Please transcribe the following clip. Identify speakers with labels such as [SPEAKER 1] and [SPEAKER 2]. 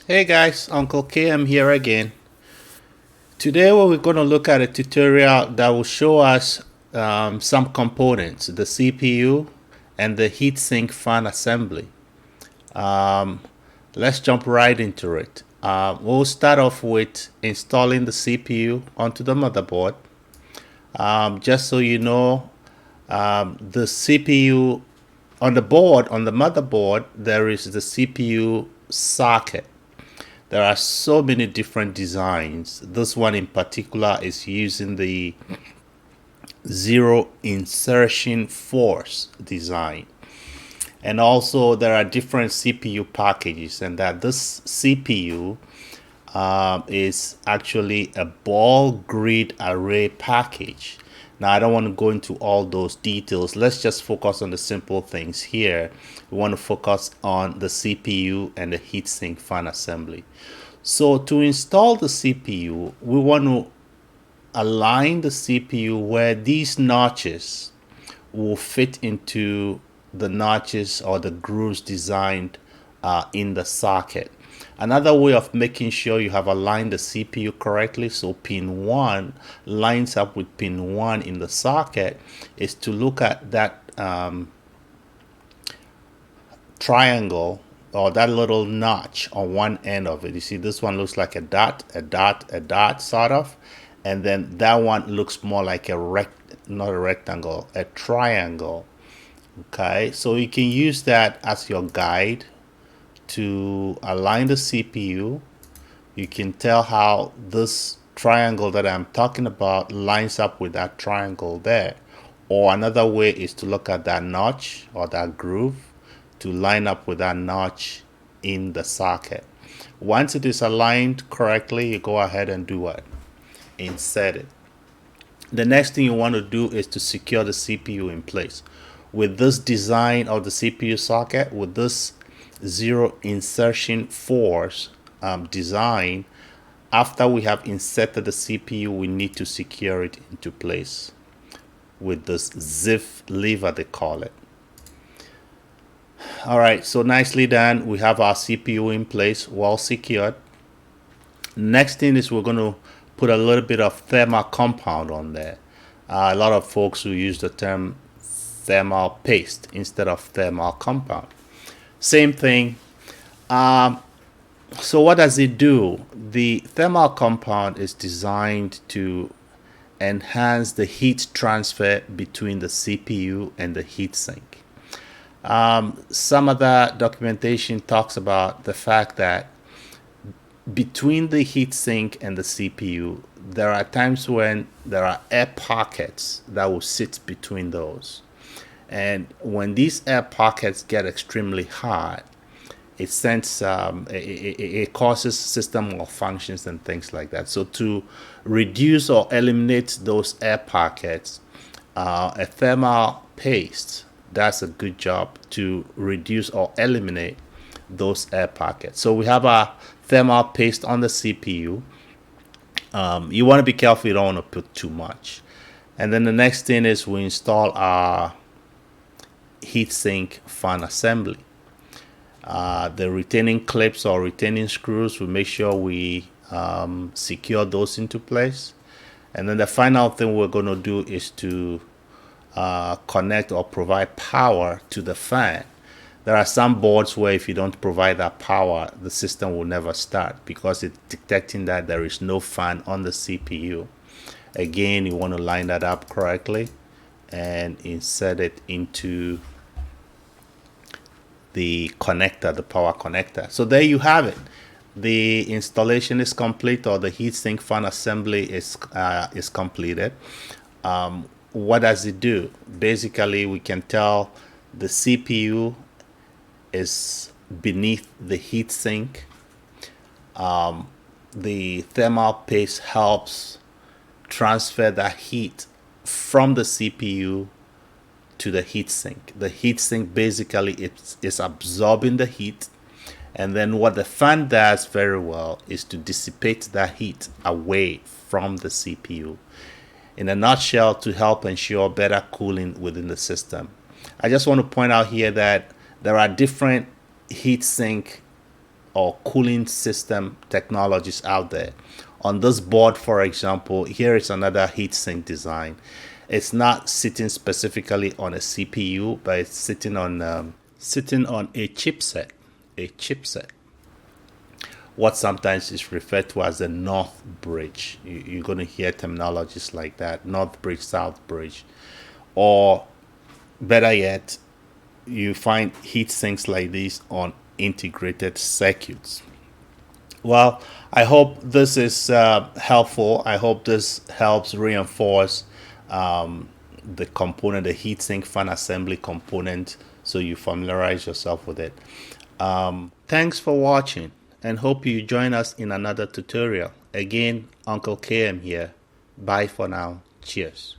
[SPEAKER 1] Hey guys, Uncle KM here again. Today we're going to look at a tutorial that will show us some components, the CPU and the heatsink fan assembly. Um, let's jump right into it. We'll start off with installing the CPU onto the motherboard. Just so you know, the CPU on the board, on the motherboard, there is the CPU socket. There are so many different designs. This one in particular is using the zero insertion force design. And also there are different CPU packages, and that this CPU is actually a ball grid array package. Now, I don't want to go into all those details. Let's just focus on the simple things here. We want to focus on the CPU and the heatsink fan assembly. So to install the CPU, we want to align the CPU where these notches will fit into the notches or the grooves designed in the socket. Another way of making sure you have aligned the CPU correctly, so pin 1 lines up with pin 1 in the socket, is to look at that triangle or that little notch on one end of it. You see, this one looks like a dot, a dot, a dot, sort of. And then that one looks more like not a rectangle, a triangle. Okay, so you can use that as your guide to align the CPU. You can tell how this triangle that I'm talking about lines up with that triangle there. Or another way is to look at that notch or that groove to line up with that notch in the socket. Once it is aligned correctly, you go ahead and do what? Insert it. The next thing you want to do is to secure the CPU in place. With this design of the CPU socket, with this zero insertion force design, after we have inserted the CPU, we need to secure it into place with this ZIF lever, they call it. All right, so nicely done. We have our CPU in place, well secured. Next thing is we're going to put a little bit of thermal compound on there. A lot of folks who use the term thermal paste instead of thermal compound. Same thing. So what does it do? The thermal compound is designed to enhance the heat transfer between the CPU and the heatsink. Some of the documentation talks about the fact that between the heatsink and the CPU, there are times when there are air pockets that will sit between those. And when these air pockets get extremely hot, it sends it causes system malfunctions and things like that. So to reduce or eliminate those air pockets, a thermal paste does a good job to reduce or eliminate those air pockets. So we have a thermal paste on the CPU. You want to be careful, you don't want to put too much. And then the next thing is we install our heatsink fan assembly. The retaining clips or retaining screws, we make sure we secure those into place. And then the final thing we're going to do is to connect or provide power to the fan. There are some boards where if you don't provide that power, the system will never start because it's detecting that there is no fan on the CPU. Again, you want to line that up correctly and insert it into the connector, the power connector. So there you have it. The installation is complete, or the heatsink fan assembly is completed. What does it do? Basically, we can tell the CPU is beneath the heatsink. The thermal paste helps transfer that heat from the CPU to the heatsink. The heatsink basically is absorbing the heat, and then what the fan does very well is to dissipate that heat away from the CPU. In a nutshell, to help ensure better cooling within the system. I just want to point out here that there are different heatsink or cooling system technologies out there. On this board, for example, here is another heatsink design. It's not sitting specifically on a CPU, but it's sitting on a chipset. A chipset. What sometimes is referred to as the North Bridge. You're going to hear terminologies like that: North Bridge, South Bridge, or better yet, you find heat sinks like this on integrated circuits. Well, I hope this is helpful. I hope this helps reinforce the component, the heatsink fan assembly component, so you familiarize yourself with it. Thanks for watching, and hope you join us in another tutorial. Again, Uncle KM here. Bye for now. Cheers.